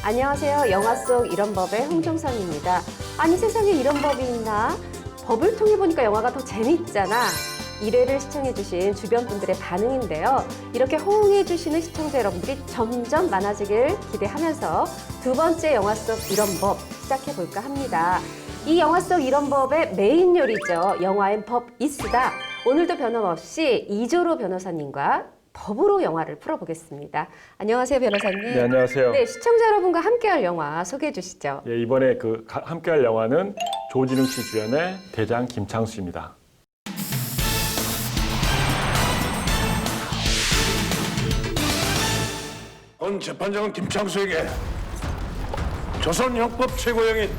안녕하세요. 영화 속 이런 법의 홍정선입니다. 아니 세상에 이런 법이 있나? 법을 통해 보니까 영화가 더 재밌잖아. 1회를 시청해주신 주변 분들의 반응인데요. 이렇게 호응해주시는 시청자 여러분들이 점점 많아지길 기대하면서 두 번째 영화 속 이런 법 시작해볼까 합니다. 이 영화 속 이런 법의 메인 요리죠. 영화엔 법 있으다. 오늘도 변함없이 이조로 변호사님과 법으로 영화를 풀어보겠습니다. 안녕하세요, 변호사님. 네, 안녕하세요. 네, 시청자 여러분과 함께할 영화 소개해 주시죠. 예, 이번에 함께할 영화는 조진웅 씨 주연의 대장 김창수입니다. 본 재판장은 김창수에게 조선형법 최고형인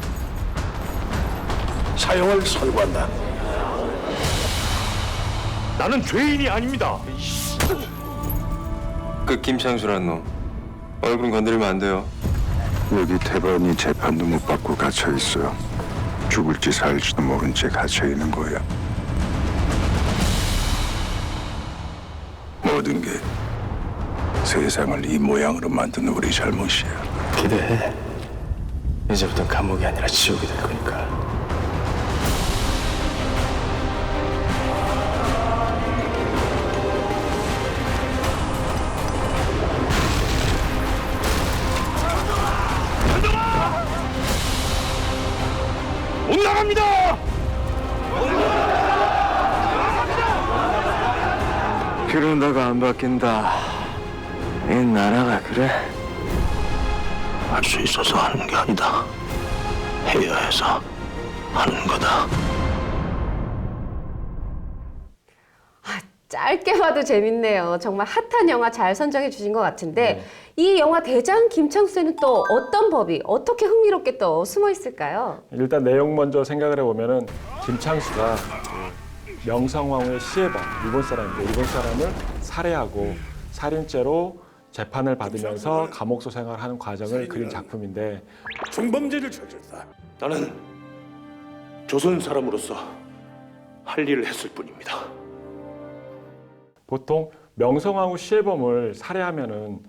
사형을 선고한다. 나는 죄인이 아닙니다. 그 김창수란 놈 얼굴 건드리면 안 돼요. 여기 태반이 재판도 못 받고 갇혀 있어. 죽을지 살지도 모른 채 갇혀 있는 거야. 모든 게 세상을 이 모양으로 만든 우리 잘못이야. 기대해. 이제부터 감옥이 아니라 지옥이 될 거니까. 못 나갑니다. 그런다고 안 바뀐다. 이 나라가 그래? 할 수 있어서 하는 게 아니다. 해야 해서 하는 거다. 짧게 봐도 재밌네요. 정말 핫한 영화 잘 선정해 주신 것 같은데 이 영화 대장 김창수에는 또 어떤 법이 어떻게 흥미롭게 또 숨어 있을까요? 일단 내용 먼저 생각을 해보면은 김창수가 그 명성황후의 시해범, 일본 사람인데 일본 사람을 살해하고 살인죄로 재판을 받으면서 감옥소 생활하는 과정을 그린 작품인데 중범죄를 저질렀다. 나는 조선 사람으로서 할 일을 했을 뿐입니다. 보통 명성황후 시해범을 살해하면은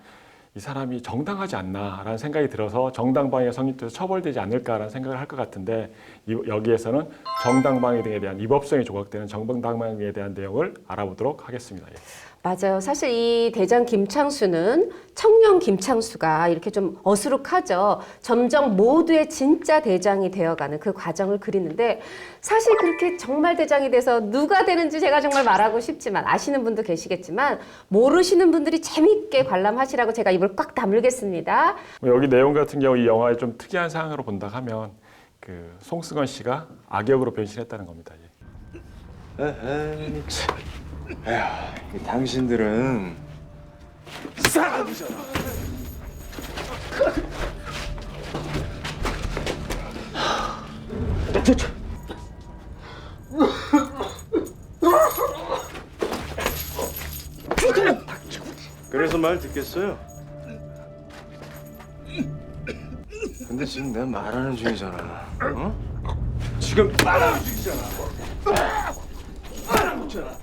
이 사람이 정당하지 않나라는 생각이 들어서 정당방위가 성립돼서 처벌되지 않을까라는 생각을 할 것 같은데 여기에서는 정당방위 등에 대한 위법성이 조각되는 정당방위에 대한 내용을 알아보도록 하겠습니다. 예. 맞아요. 사실 이 대장 김창수는 청년 김창수가 이렇게 좀 어수룩하죠. 점점 모두의 진짜 대장이 되어가는 그 과정을 그리는데 사실 그렇게 정말 대장이 돼서 누가 되는지 제가 정말 말하고 싶지만 아시는 분도 계시겠지만 모르시는 분들이 재밌게 관람하시라고 제가 입을 꽉 다물겠습니다. 여기 내용 같은 경우 이 영화의 좀 특이한 상황으로 본다 하면 그 송승헌 씨가 악역으로 변신했다는 겁니다. 예. 에휴, 당신들은 사람이잖아. 그래서 말 듣겠어요? 근데 지금 내가 말하는 중이잖아. 어? 지금 말하는 중이잖아. 말하는 중이잖아.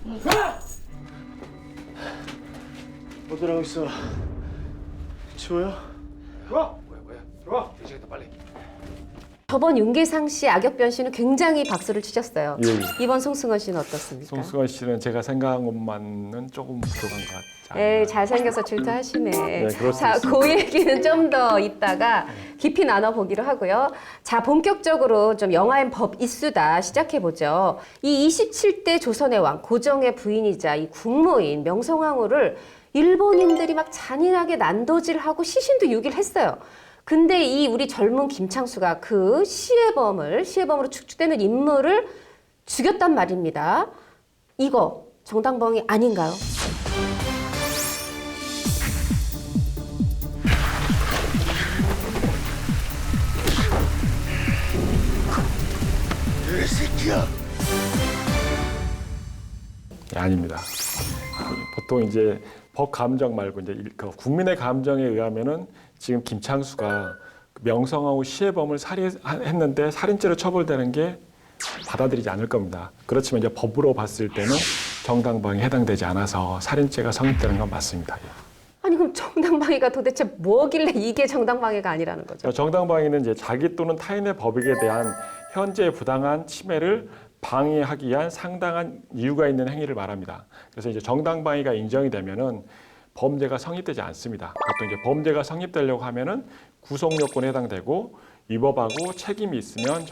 어디라고 있어? 치워요? 좋아. 좋아. 이제부터 빨리. 저번 윤계상 씨 악역 변신은 굉장히 박수를 치셨어요. 예. 이번 송승헌 씨는 어떻습니까? 송승헌 씨는 제가 생각한 것만은 조금 부족한 것 같지 않나요? 에 잘생겨서 질투하시네. 그럴 수 자, 있습니다. 그 얘기는 좀 더 이따가 깊이 나눠보기로 하고요. 자, 본격적으로 좀 영화엔 법 있수다 시작해보죠. 이 27대 조선의 왕, 고종의 부인이자 이 국모인 명성황후를 일본인들이 막 잔인하게 난도질하고 시신도 유기했어요. 근데 이 우리 젊은 김창수가 그 시해범으로 축축되는 인물을 죽였단 말입니다. 이거 정당방위 아닌가요? 이 새끼야. 예, 아닙니다. 보통 이제 법 감정 말고 이제 국민의 감정에 의하면은 지금 김창수가 명성황후 시해범을 살해했는데 살인죄로 처벌되는 게 받아들이지 않을 겁니다. 그렇지만 이제 법으로 봤을 때는 정당방위에 해당되지 않아서 살인죄가 성립되는 건 맞습니다. 예. 아니 그럼 정당 정당방위가 도대체 뭐길래 이게 정당방위가 아니라는 거죠? 정당방위는 이제 자기 또는 타인의 법익에 대한 현재의 부당한 침해를 방해하기 위한 상당한 이유가 있는 행위를 말합니다. 그래서 이제 정당방위가 인정이 되면은 범죄가 성립되지 않습니다. 보통 이제 범죄가 성립되려고 하면은 구속 요건에 해당되고 위법하고 책임이 있으면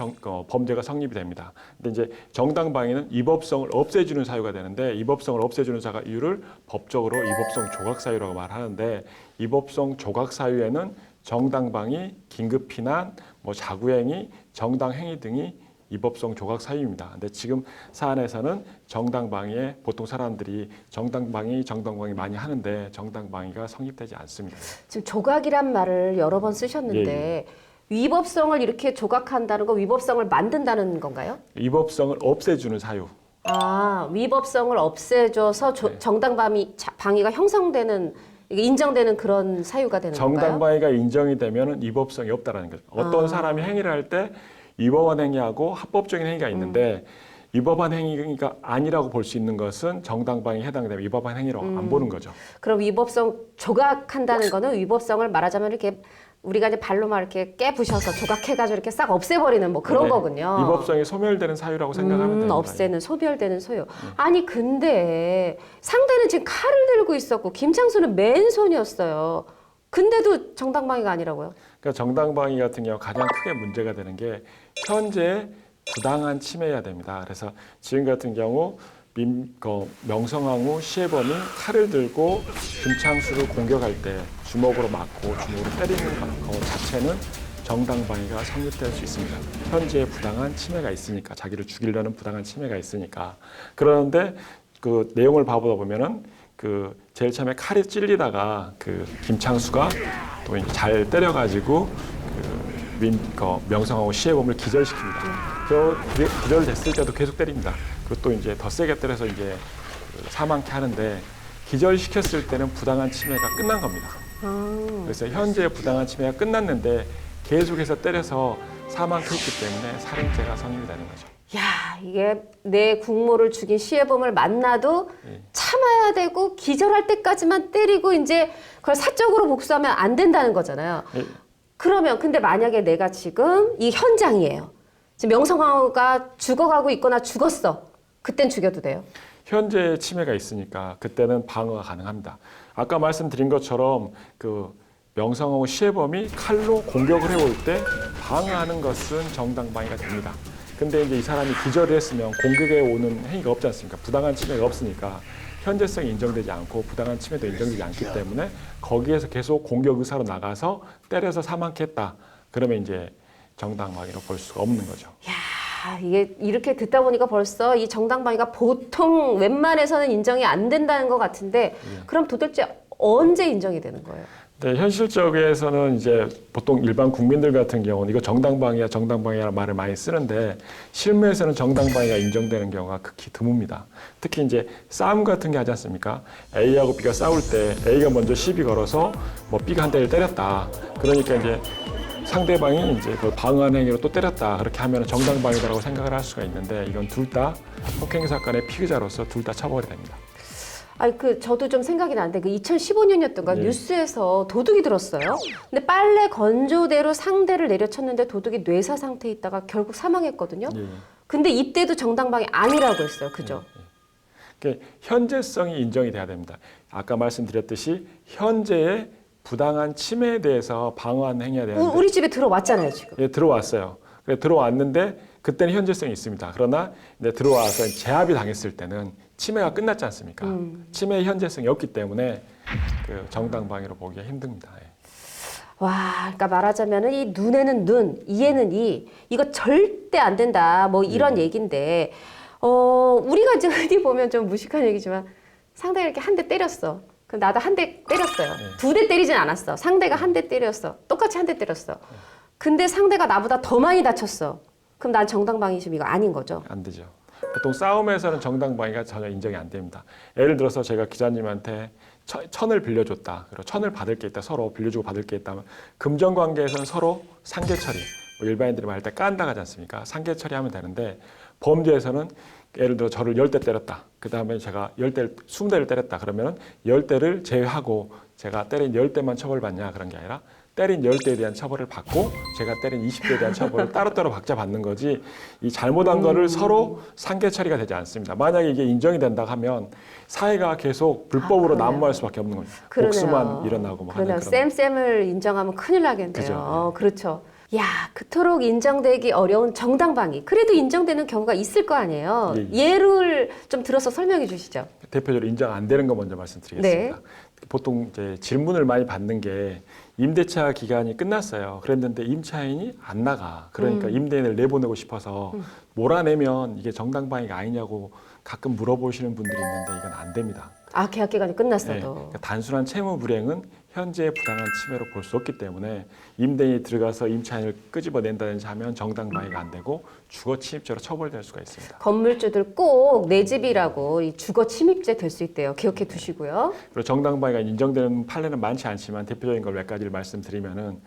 범죄가 성립이 됩니다. 근데 이제 정당방위는 위법성을 없애주는 사유가 되는데 위법성을 없애주는 이유를 법적으로 위법성 조각 사유라고 말하는데 위법성 조각 사유에는 정당방위, 긴급피난, 자구행위, 정당행위 등이 위법성 조각 사유입니다. 근데 지금 사안에서는 정당방위에 보통 사람들이 정당방위 많이 하는데 정당방위가 성립되지 않습니다. 지금 조각이란 말을 여러 번 쓰셨는데 위법성을 이렇게 조각한다는 건 위법성을 만든다는 건가요? 위법성을 없애주는 사유. 아, 위법성을 없애줘서 정당방위가 형성되는, 이게 인정되는 그런 사유가 되는 건가요? 정당방위가 인정이 되면 위법성이 없다라는 거죠. 어떤 사람이 행위를 할 때 위법한 행위하고 합법적인 행위가 있는데 위법한 행위가 아니라고 볼 수 있는 것은 정당방위에 해당되면 위법한 행위로 안 보는 거죠. 그럼 위법성 조각한다는 거는 위법성을 말하자면 이렇게 우리가 이제 발로 막 이렇게 깨부셔서 조각해가지고 이렇게 싹 없애버리는 뭐 그런 네, 거군요. 위법성이 소멸되는 사유라고 생각하면 됩니다. 없애는, 소멸되는 소유. 아니 근데 상대는 지금 칼을 들고 있었고 김창수는 맨손이었어요. 근데도 정당방위가 아니라고요? 그러니까 정당방위 같은 경우 가장 크게 문제가 되는 게 현재 부당한 침해여야 됩니다. 그래서 지금 같은 경우 명성황후 시해범이 칼을 들고 김창수를 공격할 때 주먹으로 맞고 주먹으로 때리는 것 자체는 정당방위가 성립될 수 있습니다. 현재 부당한 침해가 있으니까, 자기를 죽이려는 부당한 침해가 있으니까. 그런데 그 내용을 봐보다 보면은 제일 처음에 칼이 찔리다가 김창수가 또 잘 때려가지고 명성황후 시해범을 기절시킵니다. 기절됐을 때도 계속 때립니다. 그리고 또 이제 더 세게 때려서 이제 사망케 하는데 기절시켰을 때는 부당한 침해가 끝난 겁니다. 그래서 현재 부당한 침해가 끝났는데 계속해서 때려서 사망케 했기 때문에 살인죄가 성립이 되는 거죠. 야, 이게 내 국모를 죽인 시해범을 만나도 참아야 되고 기절할 때까지만 때리고 이제 그걸 사적으로 복수하면 안 된다는 거잖아요. 그러면 근데 만약에 내가 지금 이 현장이에요. 지금 명성황후가 죽어가고 있거나 죽었어. 그땐 죽여도 돼요? 현재 침해가 있으니까 그때는 방어가 가능합니다. 아까 말씀드린 것처럼 명성황후 시해범이 칼로 공격을 해올 때 방어하는 것은 정당방위가 됩니다. 근데 이제 이 사람이 기절을 했으면 공격에 오는 행위가 없지 않습니까? 부당한 침해가 없으니까 현재성이 인정되지 않고 부당한 침해도 인정되지 않기 때문에 거기에서 계속 공격 의사로 나가서 때려서 사망케 했다. 그러면 이제 정당방위로 볼 수가 없는 거죠. 야, 이게 이렇게 듣다 보니까 벌써 이 정당방위가 보통 웬만해서는 인정이 안 된다는 것 같은데 그럼 도대체 언제 인정이 되는 거예요? 네, 현실적에서는 이제 보통 일반 국민들 같은 경우는 이거 정당방위라는 말을 많이 쓰는데 실무에서는 정당방위가 인정되는 경우가 극히 드뭅니다. 특히 이제 싸움 같은 게 하지 않습니까? A하고 B가 싸울 때 A가 먼저 시비 걸어서 B가 한 대를 때렸다. 그러니까 이제 상대방이 이제 방어한 행위로 또 때렸다. 그렇게 하면 정당방위다라고 생각을 할 수가 있는데 이건 둘 다 폭행 사건의 피의자로서 둘 다 처벌이 됩니다. 아니 저도 좀 생각이 나는데 2015년이었던가 네. 뉴스에서 도둑이 들었어요. 근데 빨래 건조대로 상대를 내려쳤는데 도둑이 뇌사 상태에 있다가 결국 사망했거든요. 예. 근데 이때도 정당방위 아니라고 했어요. 그죠? 그러니까 현재성이 인정이 돼야 됩니다. 아까 말씀드렸듯이 현재의 부당한 침해에 대해서 방어하는 행위가 되는데 우리 집에 들어왔잖아요, 지금. 예, 들어왔어요. 들어왔는데 그때는 현재성이 있습니다. 그러나 이제 들어와서 제압이 당했을 때는 침해가 끝났지 않습니까? 침해의 현재성이 없기 때문에 정당방위로 보기가 힘듭니다. 예. 와, 그러니까 말하자면은 이 눈에는 눈, 이에는 이, 이거 절대 안 된다. 뭐 이런 얘기인데, 우리가 이제 흔히 보면 좀 무식한 얘기지만 상대가 이렇게 한 대 때렸어. 그럼 나도 한 대 때렸어요. 두 대 때리진 않았어. 상대가 한 대 때렸어. 똑같이 한 대 때렸어. 근데 상대가 나보다 더 많이 다쳤어. 그럼 난 정당방위심 이거 아닌 거죠? 안 되죠. 보통 싸움에서는 정당방위가 전혀 인정이 안 됩니다. 예를 들어서 제가 기자님한테 천을 빌려줬다. 그리고 천을 받을 게 있다. 서로 빌려주고 받을 게 있다면 금전관계에서는 서로 상계처리. 일반인들이 말할 때 깐다 하지 않습니까? 상계처리하면 되는데 범죄에서는 예를 들어 저를 10대 때렸다. 그 다음에 제가 20대를 때렸다. 그러면 10대를 제외하고 제가 때린 10대만 처벌받냐 그런 게 아니라 때린 10대에 대한 처벌을 받고 제가 때린 20대에 대한 처벌을 따로따로 각자 받는 거지 이 잘못한 거를 서로 상계 처리가 되지 않습니다. 만약에 이게 인정이 된다 하면 사회가 계속 불법으로 그러네요. 난무할 수밖에 없는 거죠. 그러네요. 복수만 일어나고 뭐 하는 그러네요. 그런. 쌤을 인정하면 큰일 나겠네요. 그죠. 그렇죠. 야, 그토록 인정되기 어려운 정당방위. 그래도 인정되는 경우가 있을 거 아니에요. 예, 예. 예를 좀 들어서 설명해 주시죠. 대표적으로 인정 안 되는 거 먼저 말씀드리겠습니다. 네. 보통 이제 질문을 많이 받는 게 임대차 기간이 끝났어요. 그랬는데 임차인이 안 나가. 그러니까 임대인을 내보내고 싶어서 몰아내면 이게 정당방위가 아니냐고 가끔 물어보시는 분들이 있는데 이건 안 됩니다. 아, 계약 기간이 네, 끝났어도. 그러니까 단순한 채무 불이행은 현재의 부당한 침해로 볼 수 없기 때문에 임대인이 들어가서 임차인을 끄집어낸다든지 하면 정당방위가 안 되고 주거 침입죄로 처벌될 수가 있습니다. 건물주들 꼭 내 집이라고 이 주거 침입죄 될 수 있대요. 기억해 두시고요. 그리고 정당방위가 인정되는 판례는 많지 않지만 대표적인 걸 몇 가지를 말씀드리면은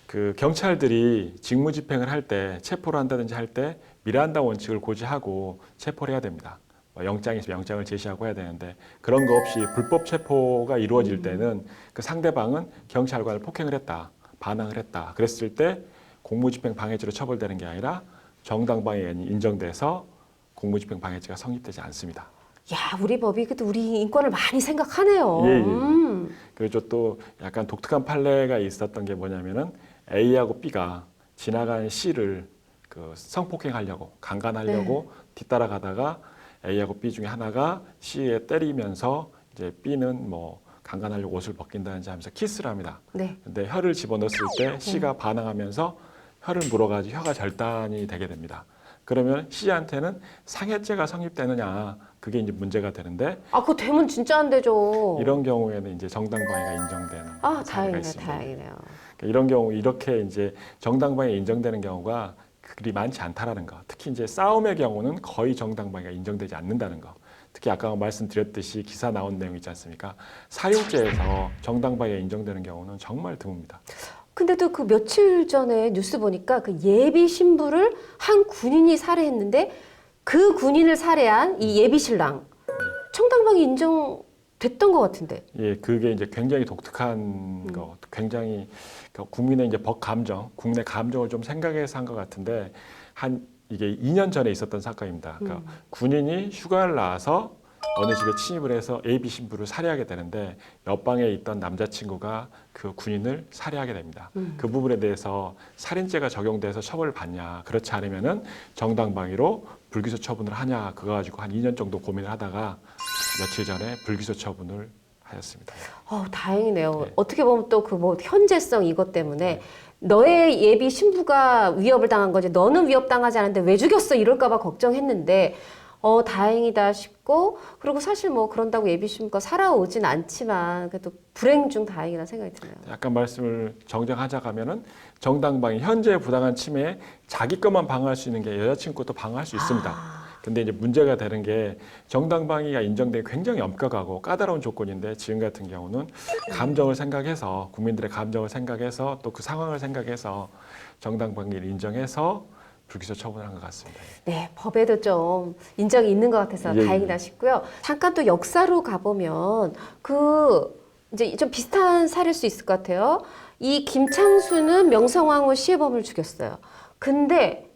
그 경찰들이 직무집행을 할 때 체포를 한다든지 할 때 미란다 원칙을 고지하고 체포를 해야 됩니다. 영장이 있으면 영장을 제시하고 해야 되는데 그런 거 없이 불법 체포가 이루어질 때는 그 상대방은 경찰관을 폭행을 했다, 반항을 했다. 그랬을 때 공무집행 방해죄로 처벌되는 게 아니라 정당방위가 인정돼서 공무집행 방해죄가 성립되지 않습니다. 야, 우리 법이 그래도 우리 인권을 많이 생각하네요. 예, 예. 그리고 또 약간 독특한 판례가 있었던 게 뭐냐면은 A하고 B가 지나가는 C를 그 성폭행하려고 강간하려고 뒤따라가다가 A하고 B 중에 하나가 C에 때리면서 이제 B는 뭐 강간하려고 옷을 벗긴다든지 하면서 키스를 합니다. 네. 근데 혀를 집어넣었을 때 C가 반항하면서 혀를 물어가지고 혀가 절단이 되게 됩니다. 그러면 C한테는 상해죄가 성립되느냐 그게 이제 문제가 되는데 아, 그거 되면 진짜 안 되죠. 이런 경우에는 이제 정당방위가 인정되는 아, 사례가 다행이네요. 있습니다. 다행이네요. 그러니까 이런 경우 이렇게 이제 정당방위 인정되는 경우가 그리 많지 않다라는 거. 특히 이제 싸움의 경우는 거의 정당방위가 인정되지 않는다는 거. 특히 아까 말씀드렸듯이 기사 나온 내용 있지 않습니까? 사유죄에서 정당방위가 인정되는 경우는 정말 드뭅니다. 근데도 그 며칠 전에 뉴스 보니까 그 예비 신부를 한 군인이 살해했는데 그 군인을 살해한 이 예비 신랑 정당방위 인정됐던 것 같은데. 예, 그게 이제 굉장히 독특한 거, 굉장히 국민의 이제 법 감정, 국내 감정을 좀 생각해서 한 것 같은데 이게 2년 전에 있었던 사건입니다. 그러니까 군인이 휴가를 나와서 어느 집에 침입을 해서 AB 신부를 살해하게 되는데 옆방에 있던 남자친구가 그 군인을 살해하게 됩니다. 그 부분에 대해서 살인죄가 적용돼서 처벌을 받냐, 그렇지 않으면은 정당방위로 불기소 처분을 하냐, 그거 가지고 한 2년 정도 고민을 하다가 며칠 전에 불기소 처분을 하였습니다. 다행이네요. 네. 어떻게 보면 또 그 뭐 현재성 이것 때문에 너의 예비 신부가 위협을 당한 거지 너는 위협당하지 않았는데 왜 죽였어 이럴까 봐 걱정했는데 다행이다 싶고 그리고 사실 뭐 그런다고 예비 신부가 살아오진 않지만 그래도 불행 중 다행이라는 생각이 드네요. 약간 말씀을 정정하자면은 정당방위 현재 부당한 침해에 자기 것만 방어할 수 있는 게 여자친구 것도 방어할 수 있습니다. 근데 이제 문제가 되는 게 정당방위가 인정되기 굉장히 엄격하고 까다로운 조건인데 지금 같은 경우는 감정을 생각해서 국민들의 감정을 생각해서 또 그 상황을 생각해서 정당방위를 인정해서 불기소 처분을 한 것 같습니다. 네, 법에도 좀 인정이 있는 것 같아서 예, 다행이다 싶고요. 잠깐 또 역사로 가보면 이제 좀 비슷한 사례일 수 있을 것 같아요. 이 김창수는 명성황후 시해범을 죽였어요. 근데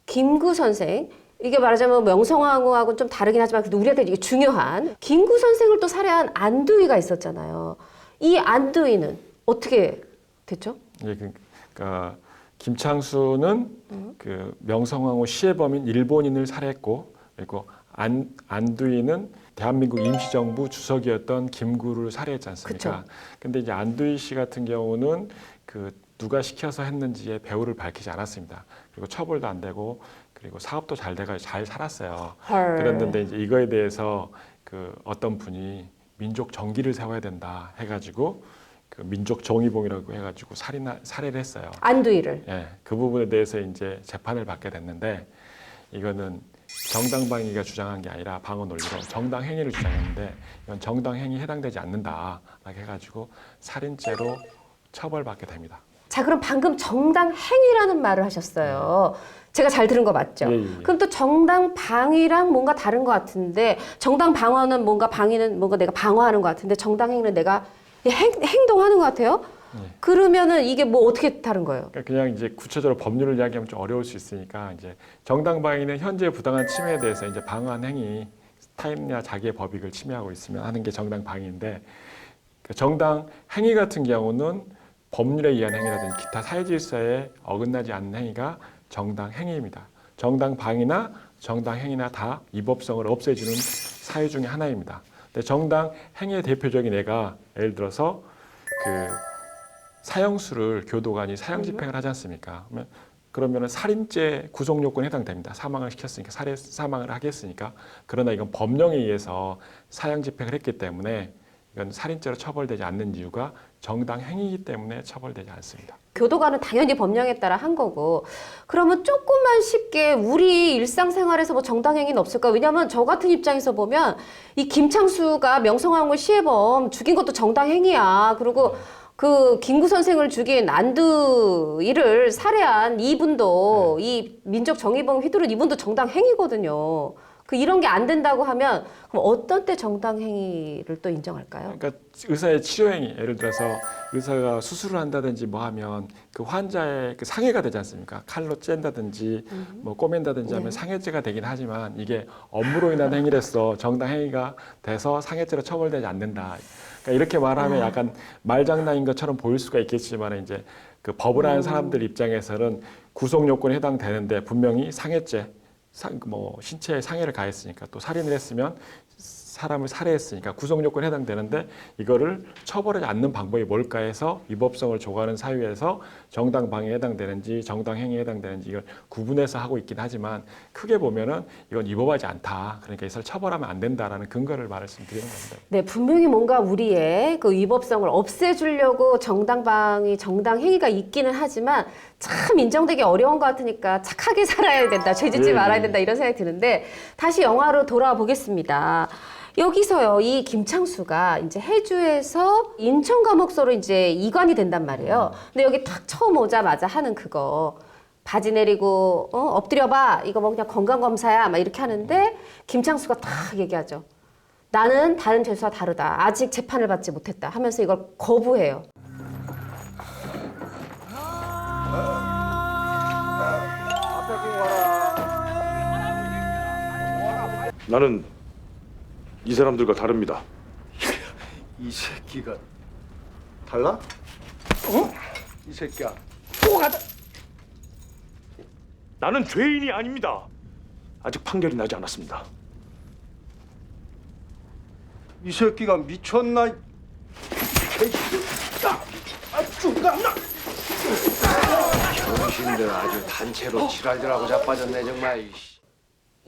김구 선생 이게 말하자면 명성황후하고는 좀 다르긴 하지만 그래도 우리한테 이게 중요한 김구 선생을 또 살해한 안두희가 있었잖아요. 이 안두희는 어떻게 됐죠? 예, 그러니까 김창수는 그 명성황후 시해범인 일본인을 살해했고 그리고 안두희는 대한민국 임시정부 주석이었던 김구를 살해했지 않습니까? 근데 이제 안두희 씨 같은 경우는 그 누가 시켜서 했는지의 배후를 밝히지 않았습니다. 그리고 처벌도 안 되고 그리고 사업도 잘 돼가지고 잘 살았어요. 그랬는데 이제 이거에 대해서 그 어떤 분이 민족 정기를 세워야 된다 해가지고 그 민족 정의봉이라고 해가지고 살해를 했어요. 안두희를. 예, 그 부분에 대해서 이제 재판을 받게 됐는데 이거는 정당방위가 주장한 게 아니라 방어 논리로 정당 행위를 주장했는데 이건 정당 행위에 해당되지 않는다라고 해가지고 살인죄로 처벌받게 됩니다. 자, 그럼 방금 정당행위라는 말을 하셨어요. 제가 잘 들은 거 맞죠? 예, 예. 그럼 또 정당방위랑 뭔가 다른 것 같은데, 정당방어는 뭔가 방위는 뭔가 내가 방어하는 것 같은데, 정당행위는 내가 행동하는 것 같아요? 그러면은 이게 뭐 어떻게 다른 거예요? 그러니까 그냥 이제 구체적으로 법률을 이야기하면 좀 어려울 수 있으니까 이제 정당방위는 현재 부당한 침해에 대해서 이제 방어한 행위, 타인이나 자기의 법익을 침해하고 있으면 하는 게 정당방위인데, 그 정당 행위 같은 경우는 법률에 의한 행위라든지 기타 사회질서에 어긋나지 않는 행위가 정당 행위입니다. 정당 방위나 정당 행위나 다 위법성을 없애주는 사유 중에 하나입니다. 근데 정당 행위의 대표적인 예가 예를 들어서 그 사형수를 교도관이 사형 집행을 하지 않습니까? 그러면은 살인죄 구속 요건에 해당됩니다. 사망을 시켰으니까 사망을 하겠으니까. 그러나 이건 법령에 의해서 사형 집행을 했기 때문에 이건 살인죄로 처벌되지 않는 이유가 정당 행위이기 때문에 처벌되지 않습니다. 교도관은 당연히 법령에 따라 한 거고, 그러면 조금만 쉽게 우리 일상생활에서 뭐 정당행위는 없을까? 왜냐하면 저 같은 입장에서 보면 이 김창수가 명성황후 시해범 죽인 것도 정당행위야. 그리고 그 김구 선생을 죽인 안두이를 살해한 이분도 이 민족 정의범 휘두른 이분도 정당행위거든요. 그 이런 게 안 된다고 하면 그럼 어떤 때 정당행위를 또 인정할까요? 그러니까 의사의 치료행위, 예를 들어서 의사가 수술을 한다든지 뭐 하면 그 환자의 그 상해가 되지 않습니까? 칼로 쨘다든지 뭐 꼬맨다든지 하면 상해죄가 되긴 하지만 이게 업무로 인한 행위로서 정당행위가 돼서 상해죄로 처벌되지 않는다. 그러니까 이렇게 말하면 약간 말장난인 것처럼 보일 수가 있겠지만 이제 그 법을 하는 사람들 입장에서는 구속 요건에 해당되는데 분명히 상해죄, 뭐 신체에 상해를 가했으니까 또 살인을 했으면 사람을 살해했으니까 구속 요건에 해당되는데 이거를 처벌하지 않는 방법이 뭘까 해서 위법성을 조가하는 사유에서 정당 방위에 해당되는지 정당 행위에 해당되는지 이걸 구분해서 하고 있긴 하지만 크게 보면은 이건 위법하지 않다. 그러니까 이걸 처벌하면 안 된다라는 근거를 말씀드리는 겁니다. 네, 분명히 뭔가 우리의 그 위법성을 없애주려고 정당 방위, 정당 행위가 있기는 하지만 참 인정되기 어려운 것 같으니까 착하게 살아야 된다, 죄짓지 말아야 된다 이런 생각이 드는데 다시 영화로 돌아와 보겠습니다. 여기서요, 이 김창수가 이제 해주에서 인천감옥소로 이제 이관이 된단 말이에요. 근데 여기 탁 처음 오자마자 하는 그거. 바지 내리고, 엎드려봐. 이거 뭐 그냥 건강검사야. 막 이렇게 하는데, 김창수가 탁 얘기하죠. 나는 다른 죄수와 다르다. 아직 재판을 받지 못했다. 하면서 이걸 거부해요. 나는 이 사람들과 다릅니다. 이 새끼가 달라? 이 새끼야. 나는 죄인이 아닙니다. 아직 판결이 나지 않았습니다. 이 새끼가 미쳤나? 병신들 아주 단체로 지랄들하고 자빠졌네 정말.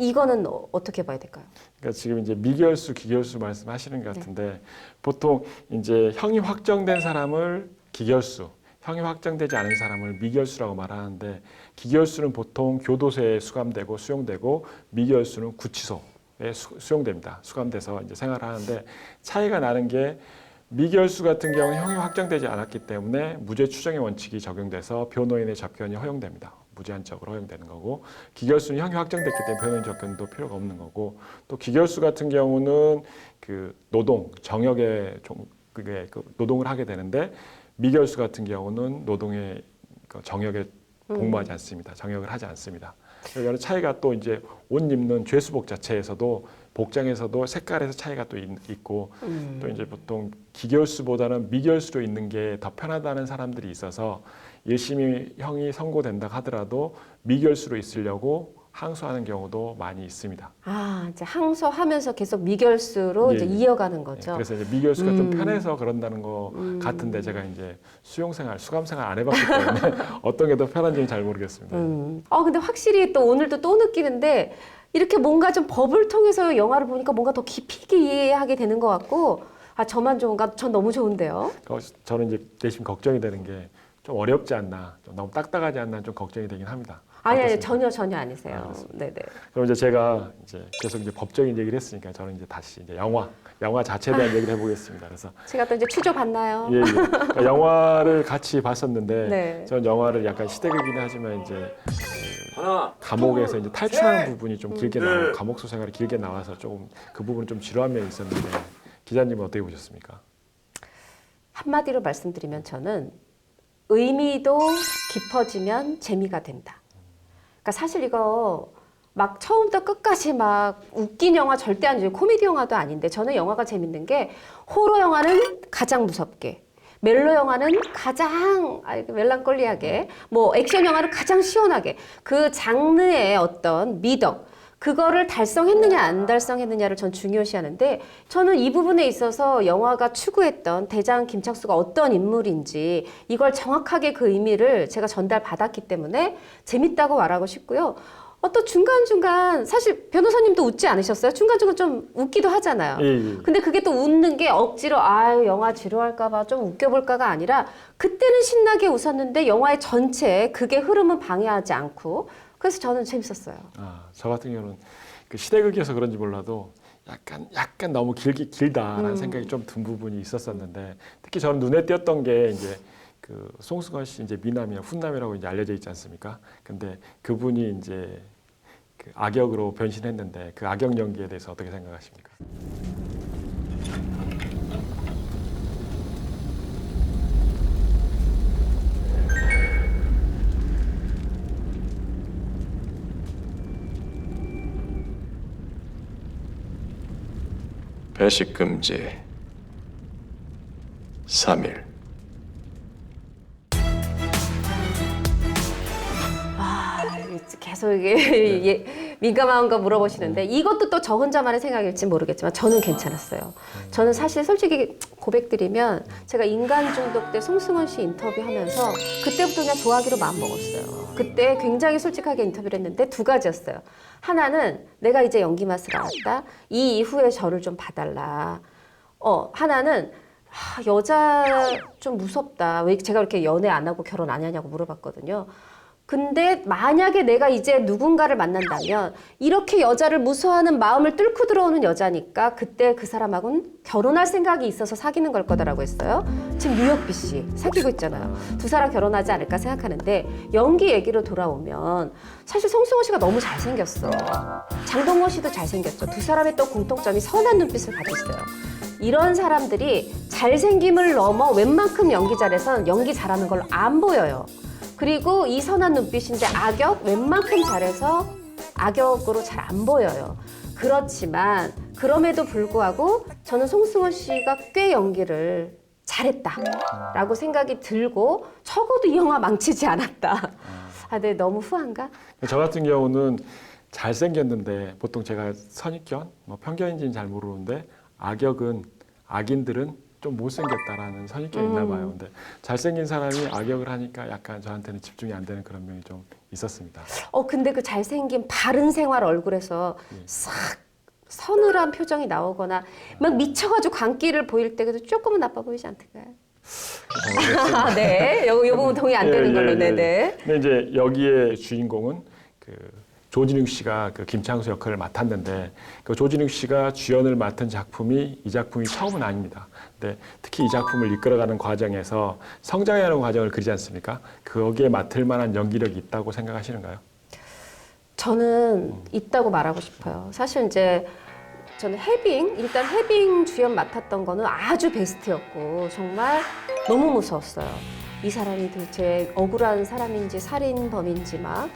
이거는 어떻게 봐야 될까요? 그러니까 지금 이제 미결수, 기결수 말씀하시는 것 같은데 보통 이제 형이 확정된 사람을 기결수, 형이 확정되지 않은 사람을 미결수라고 말하는데 기결수는 보통 교도소에 수감되고 수용되고 미결수는 구치소에 수용됩니다. 수감돼서 이제 생활하는데 차이가 나는 게 미결수 같은 경우는 형이 확정되지 않았기 때문에 무죄 추정의 원칙이 적용돼서 변호인의 접견이 허용됩니다. 무제한적으로 허용되는 거고 기결수는 형이 확정됐기 때문에 변호인 접견도 필요가 없는 거고 또 기결수 같은 경우는 그 노동 정역에 그게 노동을 하게 되는데 미결수 같은 경우는 노동의 정역에 복무하지 않습니다. 정역을 하지 않습니다. 여러 차이가 또 이제 옷 입는 죄수복 자체에서도 복장에서도 색깔에서 차이가 또 있고 또 이제 보통 기결수보다는 미결수로 있는 게 더 편하다는 사람들이 있어서 1심이 형이 선고된다 하더라도 미결수로 있으려고 항소하는 경우도 많이 있습니다. 아, 이제 항소하면서 계속 미결수로 예, 이제 예. 이어가는 거죠. 그래서 이제 미결수가 좀 편해서 그런다는 거 같은데 제가 이제 수감생활 안 해봤기 때문에 어떤 게 더 편한지는 잘 모르겠습니다. 근데 확실히 또 오늘도 또 느끼는데 이렇게 뭔가 좀 법을 통해서 영화를 보니까 뭔가 더 깊이 있게 이해하게 되는 것 같고 저만 좋은가? 전 너무 좋은데요. 저는 이제 대신 걱정이 되는 게 좀 어렵지 않나, 좀 너무 딱딱하지 않나 좀 걱정이 되긴 합니다. 아니 전혀 아니세요. 네네. 그럼 이제 제가 이제 계속 이제 법적인 얘기를 했으니까 저는 이제 다시 이제 영화 자체에 대한 얘기를 해보겠습니다. 그래서 제가 또 이제 추조 봤나요? 예, 예. 그러니까 영화를 같이 봤었는데 네. 전 영화를 약간 시대극이긴 하지만 이제 하나, 감옥에서 이제 탈출하는 부분이 좀 길게 나와 네. 감옥 소생활이 길게 나와서 조금 그 부분 좀 지루한 면이 있었는데 기자님은 어떻게 보셨습니까? 한마디로 말씀드리면 저는 의미도 깊어지면 재미가 된다. 그러니까 사실 이거 막 처음부터 끝까지 막 웃긴 영화 절대 아니죠. 코미디 영화도 아닌데 저는 영화가 재밌는 게 호러 영화는 가장 무섭게, 멜로 영화는 가장 멜랑콜리하게, 뭐 액션 영화는 가장 시원하게 그 장르의 어떤 미덕 그거를 달성했느냐 안 달성했느냐를 전 중요시하는데 저는 이 부분에 있어서 영화가 추구했던 대장 김창수가 어떤 인물인지 이걸 정확하게 그 의미를 제가 전달받았기 때문에 재밌다고 말하고 싶고요. 또 중간중간 사실 변호사님도 웃지 않으셨어요? 중간중간 좀 웃기도 하잖아요. 예, 예. 근데 그게 또 웃는 게 억지로 아유 영화 지루할까 봐 좀 웃겨볼까가 아니라 그때는 신나게 웃었는데 영화의 전체에 그게 흐름은 방해하지 않고 그래서 저는 재밌었어요. 저 같은 경우는 그 시대극이어서 그런지 몰라도 약간 너무 길다라는 생각이 좀 든 부분이 있었었는데 특히 저는 눈에 띄었던 게 이제 그 송승헌 씨 이제 미남이나 훈남이라고 이제 알려져 있지 않습니까? 근데 그분이 이제 그 악역으로 변신했는데 그 악역 연기에 대해서 어떻게 생각하십니까? 배식 금지 3일. 계속 이게 민감한 거 물어보시는데 이것도 또 저 혼자만의 생각일지 모르겠지만 저는 괜찮았어요. 저는 사실 솔직히 고백드리면 제가 인간 중독 때 송승헌 씨 인터뷰하면서 그때부터 그냥 좋아하기로 마음먹었어요. 그때 굉장히 솔직하게 인터뷰를 했는데 두 가지였어요. 하나는 내가 이제 연기 맛을 알았다. 이 이후에 저를 좀 봐달라. 하나는 여자 좀 무섭다. 왜 제가 이렇게 연애 안 하고 결혼 안 하냐고 물어봤거든요. 근데 만약에 내가 이제 누군가를 만난다면 이렇게 여자를 무서워하는 마음을 뚫고 들어오는 여자니까 그때 그 사람하고는 결혼할 생각이 있어서 사귀는 걸 거다라고 했어요. 지금 뉴욕비 씨 사귀고 있잖아요. 두 사람 결혼하지 않을까 생각하는데 연기 얘기로 돌아오면 사실 송승헌 씨가 너무 잘생겼어. 장동건 씨도 잘생겼죠. 두 사람의 또 공통점이 선한 눈빛을 가지고 있어요. 이런 사람들이 잘생김을 넘어 웬만큼 연기 잘해선 연기 잘하는 걸로 안 보여요. 그리고 이 선한 눈빛인데 악역 웬만큼 잘해서 악역으로 잘 안 보여요. 그렇지만 그럼에도 불구하고 저는 송승헌 씨가 꽤 연기를 잘했다라고 생각이 들고 적어도 이 영화 망치지 않았다. 근데 너무 후한가? 저 같은 경우는 잘생겼는데 보통 제가 선입견, 뭐 편견인지는 잘 모르는데 악인들은 좀 못생겼다라는 선입견이 있나 봐요. 근데 잘생긴 사람이 악역을 하니까 약간 저한테는 집중이 안 되는 그런 면이 좀 있었습니다. 근데 그 잘생긴 바른 생활 얼굴에서 싹 서늘한 표정이 나오거나 막 미쳐가지고 광기를 보일 때 그래도 조금은 나빠 보이지 않던가요? 네, 요 부분 동의 안 되는 걸로. 네네. 근데 이제 여기에 주인공은 그 조진웅 씨가 그 김창수 역할을 맡았는데 그 조진웅 씨가 주연을 맡은 작품이 이 작품이 처음은 아닙니다. 근데 특히 이 작품을 이끌어가는 과정에서 성장하는 과정을 그리지 않습니까? 거기에 맡을 만한 연기력이 있다고 생각하시는가요? 저는 있다고 말하고 싶어요. 사실 이제 저는 일단 해빙 주연 맡았던 거는 아주 베스트였고 정말 너무 무서웠어요. 이 사람이 도대체 억울한 사람인지 살인범인지 막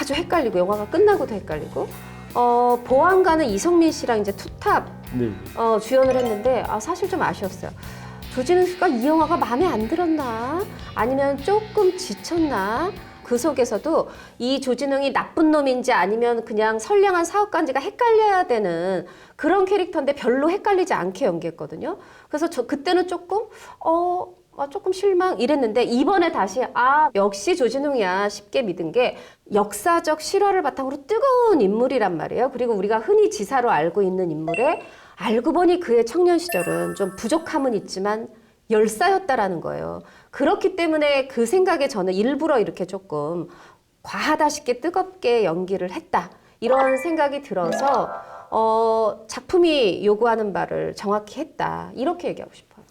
아주 헷갈리고 영화가 끝나고도 헷갈리고 보안관은 이성민 씨랑 이제 투탑 네. 주연을 했는데 사실 좀 아쉬웠어요. 조진웅 씨가 이 영화가 마음에 안 들었나? 아니면 조금 지쳤나? 그 속에서도 이 조진웅이 나쁜 놈인지 아니면 그냥 선량한 사업가인지가 헷갈려야 되는 그런 캐릭터인데 별로 헷갈리지 않게 연기했거든요. 그래서 그때는 조금 실망 이랬는데 이번에 다시 역시 조진웅이야 쉽게 믿은 게 역사적 실화를 바탕으로 뜨거운 인물이란 말이에요. 그리고 우리가 흔히 지사로 알고 있는 인물에 알고 보니 그의 청년 시절은 좀 부족함은 있지만 열사였다라는 거예요. 그렇기 때문에 그 생각에 저는 일부러 이렇게 조금 과하다 싶게 뜨겁게 연기를 했다. 이런 생각이 들어서 작품이 요구하는 바를 정확히 했다. 이렇게 얘기하고 싶어요.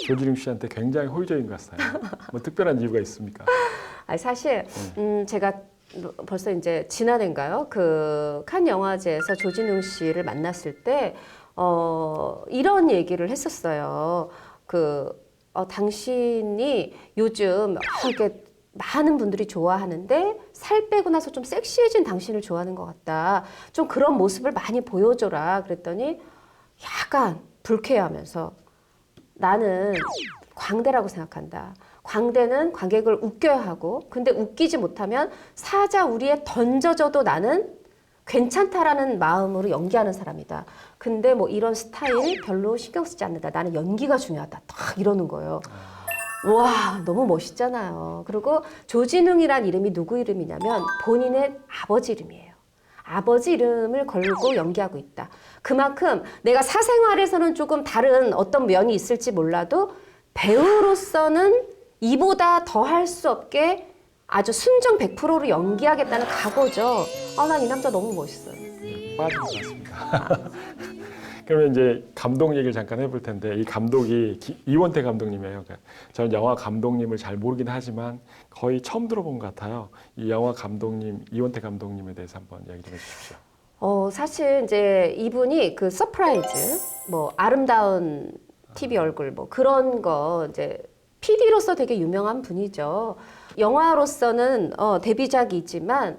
조지웅 씨한테 굉장히 호의적인 것 같아요. 뭐 특별한 이유가 있습니까? 아니, 사실 제가 벌써 이제 지난해인가요? 그 칸 영화제에서 조진웅 씨를 만났을 때 이런 얘기를 했었어요. 당신이 요즘 이렇게 많은 분들이 좋아하는데 살 빼고 나서 좀 섹시해진 당신을 좋아하는 것 같다. 좀 그런 모습을 많이 보여줘라. 그랬더니 약간 불쾌해하면서 나는 광대라고 생각한다. 광대는 관객을 웃겨야 하고 근데 웃기지 못하면 사자 우리에 던져져도 나는 괜찮다라는 마음으로 연기하는 사람이다. 근데 뭐 이런 스타일 별로 신경 쓰지 않는다. 나는 연기가 중요하다. 딱 이러는 거예요. 와, 너무 멋있잖아요. 그리고 조진웅이란 이름이 누구 이름이냐면 본인의 아버지 이름이에요. 아버지 이름을 걸고 연기하고 있다. 그만큼 내가 사생활에서는 조금 다른 어떤 면이 있을지 몰라도 배우로서는 이보다 더 할 수 없게 아주 순정 100%로 연기하겠다는 각오죠. 난 이 남자 너무 멋있어요. 빠진 것 같습니다. 그러면 이제 감독 얘기를 잠깐 해볼 텐데 이 감독이 이원태 감독님이에요. 그러니까 저는 영화 감독님을 잘 모르긴 하지만 거의 처음 들어본 것 같아요. 이 영화 감독님 이원태 감독님에 대해서 한번 얘기 좀 해주십시오. 사실 이제 이분이 그 서프라이즈, 뭐 아름다운 TV 얼굴 뭐 그런 거 이제 PD로서 되게 유명한 분이죠. 영화로서는 데뷔작이지만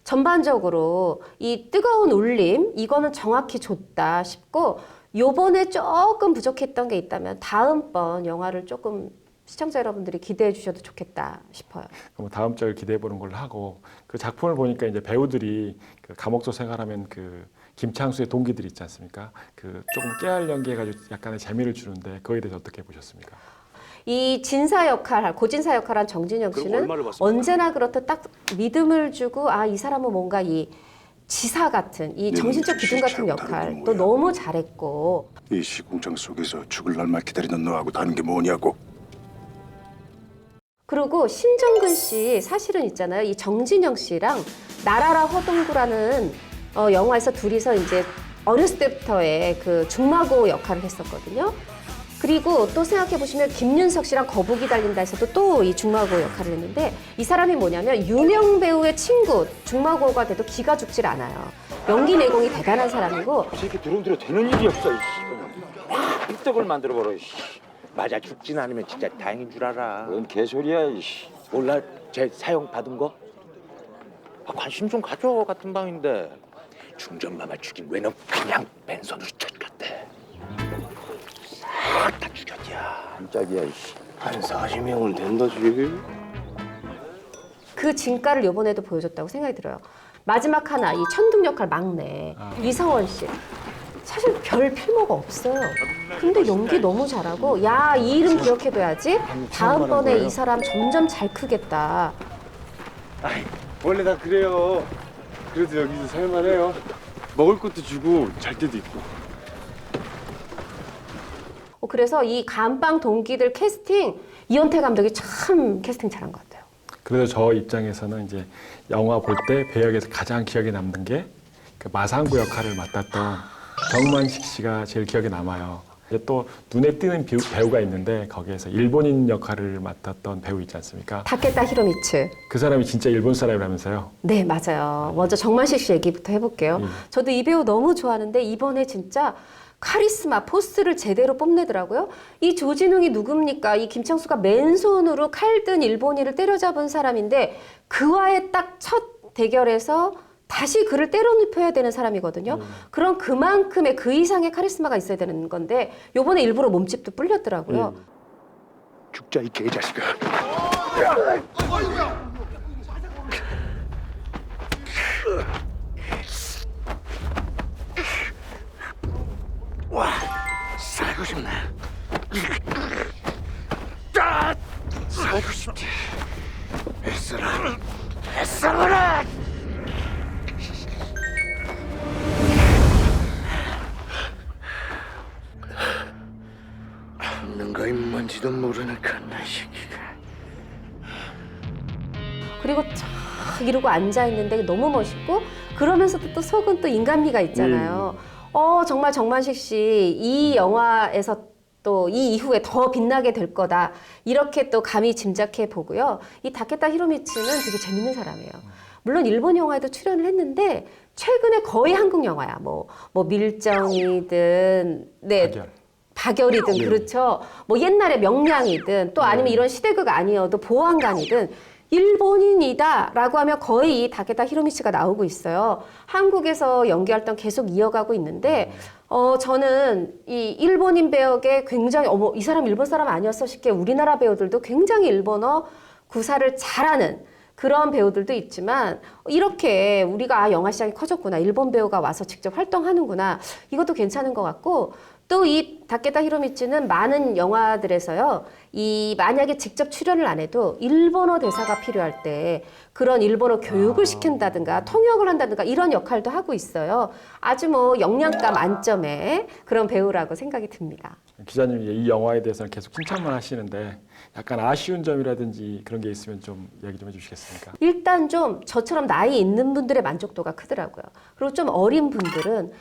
전반적으로 이 뜨거운 울림 이거는 정확히 줬다 싶고 요번에 조금 부족했던 게 있다면 다음번 영화를 조금 시청자 여러분들이 기대해 주셔도 좋겠다 싶어요. 그럼 다음 작을 기대해 보는 걸로 하고 그 작품을 보니까 이제 배우들이 그 감옥소 생활하면 그 김창수의 동기들 있지 않습니까? 그 조금 깨알 연기해가지고 약간의 재미를 주는데 그거에 대해서 어떻게 보셨습니까? 이 진사 역할, 고진사 역할한 정진영 씨는 언제나 그렇듯 딱 믿음을 주고 이 사람은 뭔가 이 지사 같은 이 정신적 기둥 같은 역할 또 너무 잘했고 이 시궁창 속에서 죽을 날만 기다리는 너하고 다른 게 뭐냐고. 그리고 신정근 씨 사실은 있잖아요. 이 정진영 씨랑 나라라 허동구라는 영화에서 둘이서 이제 어렸을 때부터의 그 중마고 역할을 했었거든요. 그리고 또 생각해보시면 김윤석 씨랑 거북이 달린다에서도 또 이 중마고 역할을 했는데 이 사람이 뭐냐면 유명 배우의 친구 중마고가 돼도 기가 죽질 않아요. 연기 내공이 대단한 사람이고 이 새끼 두루두루 되는 일이 없어. 삐떡을 만들어버려. 맞아 죽진 않으면 진짜 다행인 줄 알아. 뭔 개소리야. 몰라 제 사형 받은 거? 관심 좀 가져 같은 방인데 중전마마 죽인 외놈 그냥 맨손으로 쳤겠대. 싹 다 죽였냐. 깜짝이야. 한 40명은 된다 지금. 그 진가를 이번에도 보여줬다고 생각이 들어요. 마지막 하나 이 천둥 역할 막내 이성원 씨 사실 별 필모가 없어요. 근데 연기 너무 잘하고 야, 이 이름 기억해둬야지. 다음번에 이 사람 점점 잘 크겠다. 아이, 원래 다 그래요. 그래도 여기서 살만해요. 먹을 것도 주고 잘 때도 있고. 그래서 이 감방 동기들 캐스팅 이원태 감독이 참 캐스팅 잘한 것 같아요. 그래서 저 입장에서는 이제 영화 볼 때 배역에서 가장 기억에 남는 게 그 마상구 역할을 맡았던 정만식 씨가 제일 기억에 남아요. 이제 또 눈에 띄는 배우가 있는데 거기에서 일본인 역할을 맡았던 배우 있지 않습니까? 타케타 히로미츠. 그 사람이 진짜 일본 사람이라면서요? 네, 맞아요. 먼저 정만식 씨 얘기부터 해볼게요. 저도 이 배우 너무 좋아하는데 이번에 진짜 카리스마, 포스를 제대로 뽐내더라고요. 이 조진웅이 누굽니까? 이 김창수가 맨손으로 칼든 일본인을 때려잡은 사람인데 그와의 딱 첫 대결에서 다시 그를 때려눕혀야 되는 사람이거든요. 그럼 그만큼의 그 이상의 카리스마가 있어야 되는 건데 요번에 일부러 몸집도 불렸더라고요. 죽자 이 개자식아. 와 살고 싶네. 살고 싶지. 애써라. 애써라. 뭔가 뭔지도 모르는 갓난 새끼가. 그리고 쫙 이러고 앉아있는데 너무 멋있고 그러면서도 또 속은 또 인간미가 있잖아요. 정말 정만식 씨 이 영화에서 또 이 이후에 더 빛나게 될 거다. 이렇게 또 감히 짐작해 보고요. 이 다케타 히로미츠는 되게 재밌는 사람이에요. 물론 일본 영화에도 출연을 했는데 최근에 거의 한국 영화야. 뭐 밀정이든 네. 박열이든 예. 그렇죠. 뭐 옛날에 명량이든 또 아니면 이런 시대극 아니어도 보안관이든 일본인이다라고 하면 거의 이 다케타 히로미츠가 나오고 있어요. 한국에서 연기 활동 계속 이어가고 있는데 저는 이 일본인 배역에 굉장히 이 사람 일본 사람 아니었어 싶게 우리나라 배우들도 굉장히 일본어 구사를 잘하는 그런 배우들도 있지만 이렇게 우리가 영화 시장이 커졌구나. 일본 배우가 와서 직접 활동하는구나. 이것도 괜찮은 것 같고 또 이 다케타 히로미츠는 많은 영화들에서요. 이 만약에 직접 출연을 안 해도 일본어 대사가 필요할 때 그런 일본어 교육을 시킨다든가 통역을 한다든가 이런 역할도 하고 있어요. 아주 뭐 영양가 만점의 그런 배우라고 생각이 듭니다. 기자님이 이 영화에 대해서는 계속 칭찬만 하시는데 약간 아쉬운 점이라든지 그런 게 있으면 좀 이야기 좀 해주시겠습니까? 일단 좀 저처럼 나이 있는 분들의 만족도가 크더라고요. 그리고 좀 어린 분들은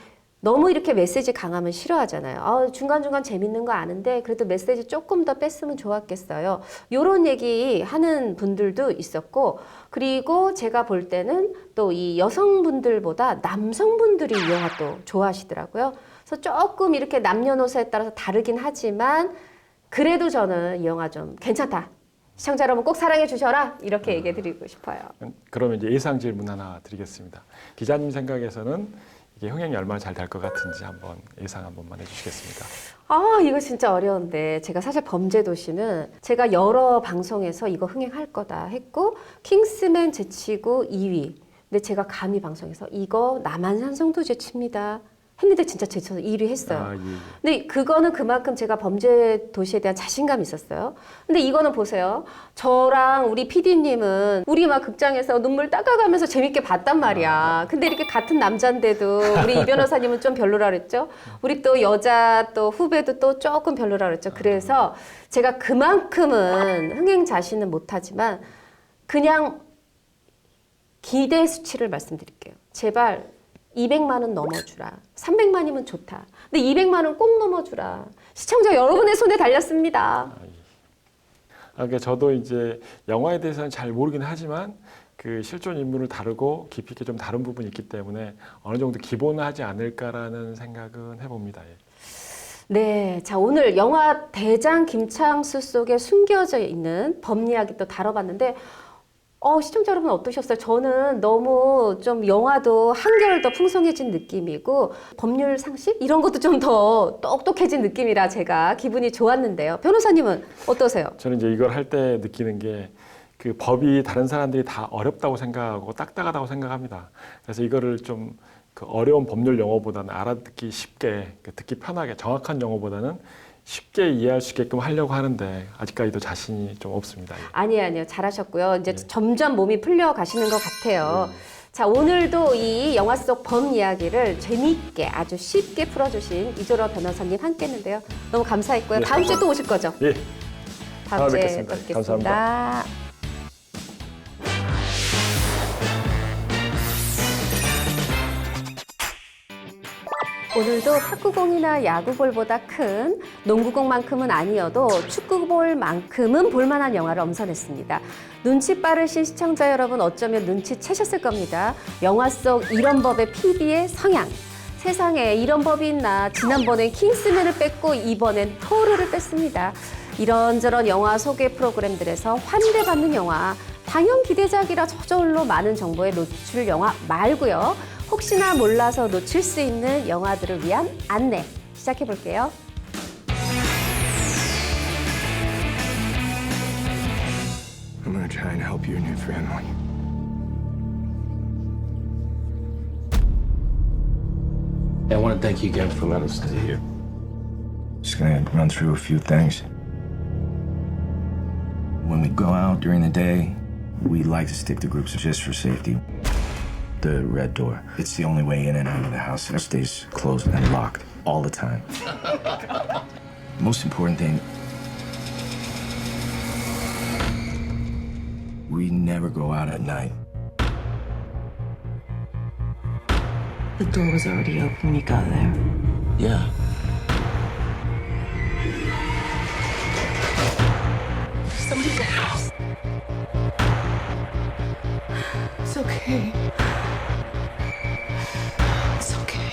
너무 이렇게 메시지 강하면 싫어하잖아요. 중간중간 재밌는 거 아는데 그래도 메시지 조금 더 뺐으면 좋았겠어요. 이런 얘기 하는 분들도 있었고 그리고 제가 볼 때는 또 이 여성분들보다 남성분들이 이 영화 또 좋아하시더라고요. 그래서 조금 이렇게 남녀노소에 따라서 다르긴 하지만 그래도 저는 이 영화 좀 괜찮다. 시청자 여러분 꼭 사랑해 주셔라. 이렇게 얘기해 드리고 싶어요. 그러면 이제 예상 질문 하나 드리겠습니다. 기자님 생각에서는 이게 흥행이 얼마나 잘 될 것 같은지 한번 예상 한 번만 해주시겠습니까? 이거 진짜 어려운데 제가 사실 범죄도시는 제가 여러 방송에서 이거 흥행할 거다 했고 킹스맨 제치고 2위. 근데 제가 감히 방송에서 이거 남한산성도 제칩니다. 했는데 진짜 제쳐서 1위 했어요. 예. 근데 그거는 그만큼 제가 범죄도시에 대한 자신감이 있었어요. 근데 이거는 보세요. 저랑 우리 PD님은 우리 막 극장에서 눈물 닦아가면서 재밌게 봤단 말이야. 근데 이렇게 같은 남잔데도 우리 이 변호사님은 좀 별로라 그랬죠. 우리 또 여자 또 후배도 또 조금 별로라 그랬죠. 그래서 제가 그만큼은 흥행 자신은 못하지만 그냥 기대 수치를 말씀드릴게요. 제발 200만 원 넘어주라. 300만이면 좋다. 근데 200만 원 꼭 넘어주라. 시청자 여러분의 손에 달렸습니다. 그러니까 저도 이제 영화에 대해서는 잘 모르긴 하지만 그 실존 인물을 다루고 깊이 있게 좀 다룬 부분이 있기 때문에 어느 정도 기본하지 않을까라는 생각은 해봅니다. 예. 네, 자 오늘 영화 대장 김창수 속에 숨겨져 있는 법리학이 또 다뤄봤는데 시청자 여러분 어떠셨어요? 저는 너무 좀 영화도 한결 더 풍성해진 느낌이고 법률 상식 이런 것도 좀 더 똑똑해진 느낌이라 제가 기분이 좋았는데요. 변호사님은 어떠세요? 저는 이제 이걸 할 때 느끼는 게 그 법이 다른 사람들이 다 어렵다고 생각하고 딱딱하다고 생각합니다. 그래서 이거를 좀 그 어려운 법률 용어보다는 알아듣기 쉽게 듣기 편하게 정확한 용어보다는 쉽게 이해할 수 있게끔 하려고 하는데 아직까지도 자신이 좀 없습니다. 아니에요. 잘하셨고요. 이제 점점 몸이 풀려가시는 것 같아요. 자, 오늘도 이 영화 속 범 이야기를 재미있게 아주 쉽게 풀어주신 이조러 변호사님 함께 했는데요. 너무 감사했고요. 네, 다음 주에 또 오실 거죠? 예. 다음 주에 뵙겠습니다. 뵙겠습니다. 감사합니다. 오늘도 탁구공이나 야구볼보다 큰 농구공만큼은 아니어도 축구볼만큼은 볼만한 영화를 엄선했습니다. 눈치 빠르신 시청자 여러분 어쩌면 눈치채셨을 겁니다. 영화 속 이런 법의 PD의 성향. 세상에 이런 법이 있나. 지난번엔 킹스맨을 뺐고 이번엔 토르를 뺐습니다. 이런저런 영화 소개 프로그램들에서 환대받는 영화. 당연 기대작이라 저절로 많은 정보에 노출 영화 말고요. 혹시나 몰라서 놓칠 수 있는 영화들을 위한 안내 시작해 볼게요. I'm gonna try and help your new family. I want to thank you again for letting us stay here. Just gonna run through a few things. When we go out during the day, we like to stick to groups just for safety. The red door. It's the only way in and out of the house. It stays closed and locked all the time. Most important thing, we never go out at night. The door was already open when you got there. Yeah. Somebody's at the house. It's okay. It's okay.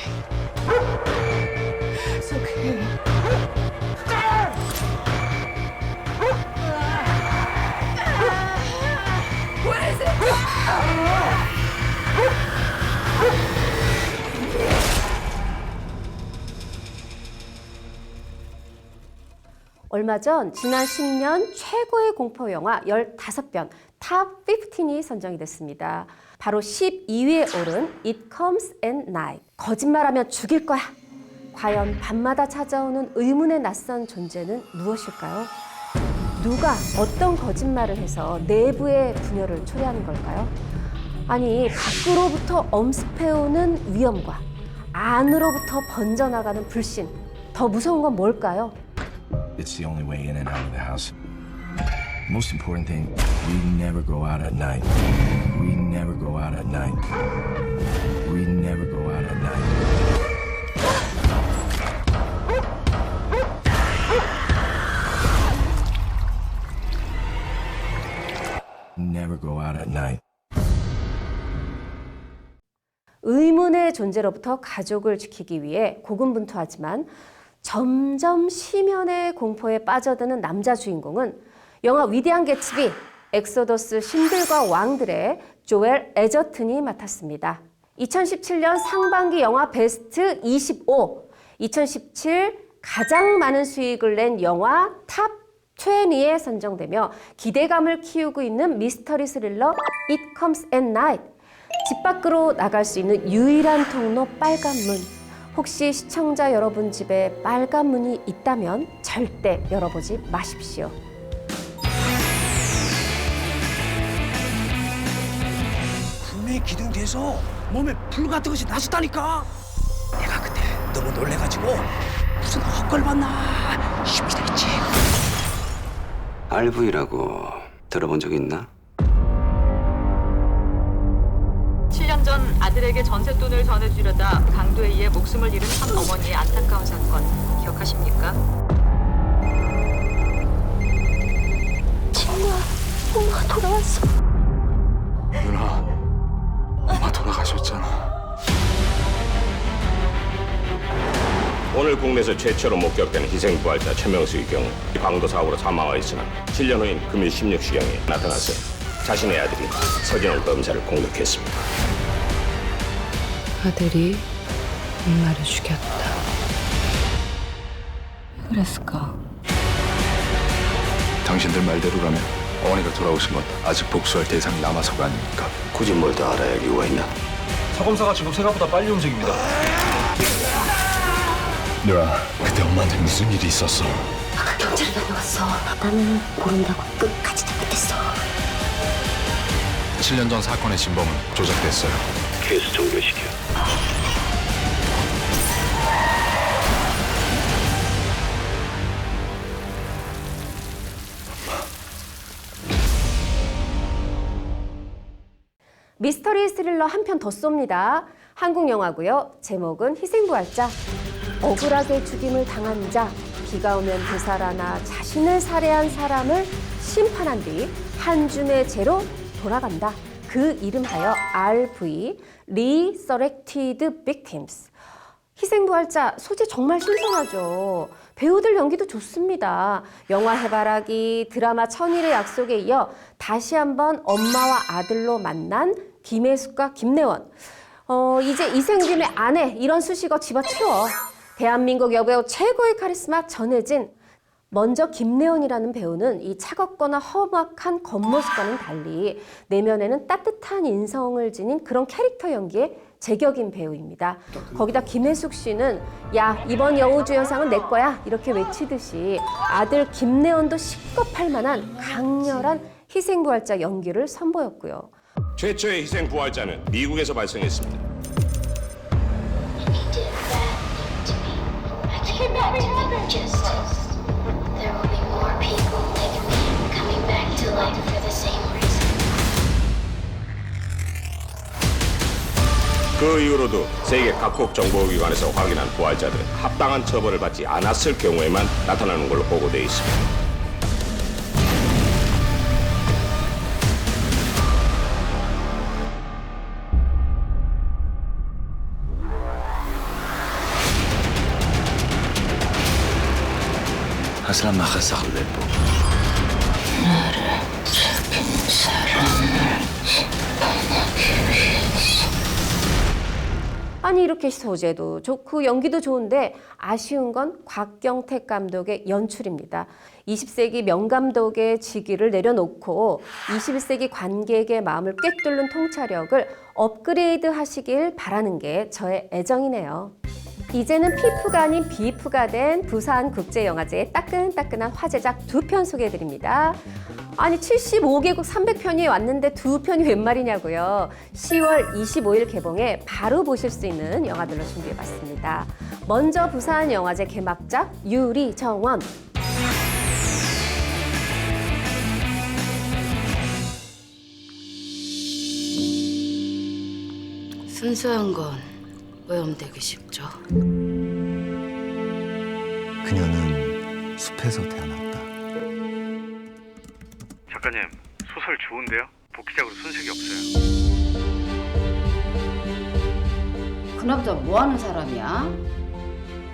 It's okay. What is it? 얼마 전 지난 10년 최고의 공포 영화 15편 탑 15이 선정이 됐습니다. 바로 12위에 오른 It Comes at Night. 거짓말하면 죽일 거야. 과연 밤마다 찾아오는 의문의 낯선 존재는 무엇일까요? 누가 어떤 거짓말을 해서 내부의 분열을 초래하는 걸까요? 아니, 밖으로부터 엄습해오는 위험과 안으로부터 번져나가는 불신. 더 무서운 건 뭘까요? It's the only way in and out of the house. Most important thing, we never go out at night. We never go out at night. We never go out at night. Never go out at night. 의문의 존재로부터 가족을 지키기 위해 고군분투하지만 점점 심연의 공포에 빠져드는 남자 주인공은 영화 위대한 개츠비, 엑소더스 신들과 왕들의 조엘 에저튼이 맡았습니다. 2017년 상반기 영화 베스트 25, 2017 가장 많은 수익을 낸 영화 탑 20에 선정되며 기대감을 키우고 있는 미스터리 스릴러 It Comes at Night. 집 밖으로 나갈 수 있는 유일한 통로 빨간 문. 혹시 시청자 여러분 집에 빨간 문이 있다면 절대 열어보지 마십시오. 분명히 기둥돼서 몸에 불 같은 것이 나셨다니까. 내가 그때 너무 놀래가지고 무슨 헛걸봤나 싶기도 했지. RV라고 들어본 적 있나? 7년 전 아들에게 전셋돈을 전해주려다 강도에 의해 목숨을 잃은 한 어머니의 안타까운 사건 기억하십니까? 친구야, 엄마가 돌아왔어. 누나, 엄마 돌아가셨잖아. 오늘 국내에서 최초로 목격된 희생부활자 최명수의 경우 강도 사고로 사망하였으나 7년 후인 금일 16시경에 나타나서 자신의 아들이 서진원 검사를 공격했습니다. 아들이 엄마를 죽였다. 그랬을까? 당신들 말대로라면 어머니가 돌아오신 건 아직 복수할 대상이 남아서가 아닙니까? 굳이 뭘 더 알아야 할 이유가 있나? 서검사가 지금 생각보다 빨리 움직입니다. 누나, 그때 엄마한테 무슨 일이 있었어? 아까 경찰에 다녀왔어. 나는 모른다고 끝까지 잘못했어. 7년 전 사건의 진범은 조작됐어요. 케이스 종료시켜. 미스터리 스릴러 한 편 더 쏩니다. 한국 영화고요. 제목은 희생부활자. 억울하게 죽임을 당한 자, 비가 오면 되살아나 자신을 살해한 사람을 심판한 뒤 한 줌의 죄로 돌아간다. 그 이름하여 RV, Resurrected Victims. 희생부활자 소재 정말 신선하죠. 배우들 연기도 좋습니다. 영화 해바라기, 드라마 천일의 약속에 이어 다시 한번 엄마와 아들로 만난 김혜숙과 김래원. 이제 이생김의 아내 이런 수식어 집어치워. 대한민국 여배우 최고의 카리스마 전혜진. 먼저 김래원이라는 배우는 이 차갑거나 험악한 겉모습과는 달리 내면에는 따뜻한 인성을 지닌 그런 캐릭터 연기에 제격인 배우입니다. 거기다 김혜숙 씨는 야, 이번 여우주연상은 내 거야 이렇게 외치듯이 아들 김래원도 식겁할 만한 강렬한 희생부활자 연기를 선보였고요. 최초의 희생부활자는 미국에서 발생했습니다. There will be more people like me coming back to life for the same reason. 그 이후로도 세계 각국 정보기관에서 확인한 부활자들은 합당한 처벌을 받지 않았을 경우에만 나타나는 걸로 보고되어 있습니다. 하슬람 마카사를 내보. 나를 죽인 사람을 심판하기 위해서. 아니 이렇게 소재도 좋고 연기도 좋은데 아쉬운 건 곽경택 감독의 연출입니다. 20세기 명감독의 직위를 내려놓고 21세기 관객의 마음을 꿰뚫는 통찰력을 업그레이드 하시길 바라는 게 저의 애정이네요. 이제는 피프가 아닌 비프가 된 부산국제영화제의 따끈따끈한 화제작 2편 소개해드립니다. 아니 75개국 300편이 왔는데 2편이 웬 말이냐고요. 10월 25일 개봉에 바로 보실 수 있는 영화들로 준비해봤습니다. 먼저 부산영화제 개막작 유리정원. 순수한 건 오염되기 쉽죠. 그녀는 숲에서 태어났다. 작가님, 소설 좋은데요? 복귀작으로 손색이 없어요. 그 남자 뭐 하는 사람이야?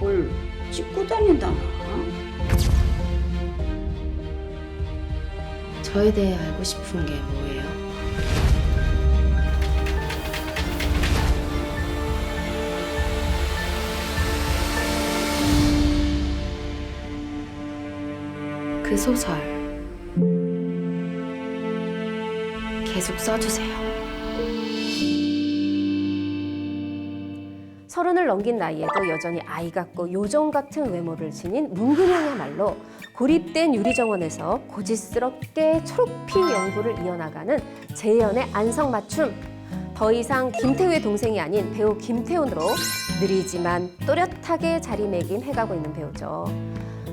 뭘 찍고 다닌다나? 저에 대해 알고 싶은 게 뭐예요? 그 소설 계속 써주세요. 30을 넘긴 나이에도 여전히 아이 같고 요정 같은 외모를 지닌 문근영이야말로 고립된 유리정원에서 고지스럽게 초록피 연구를 이어나가는 재현의 안성맞춤. 더 이상 김태우의 동생이 아닌 배우 김태훈으로 느리지만 또렷하게 자리매김해가고 있는 배우죠.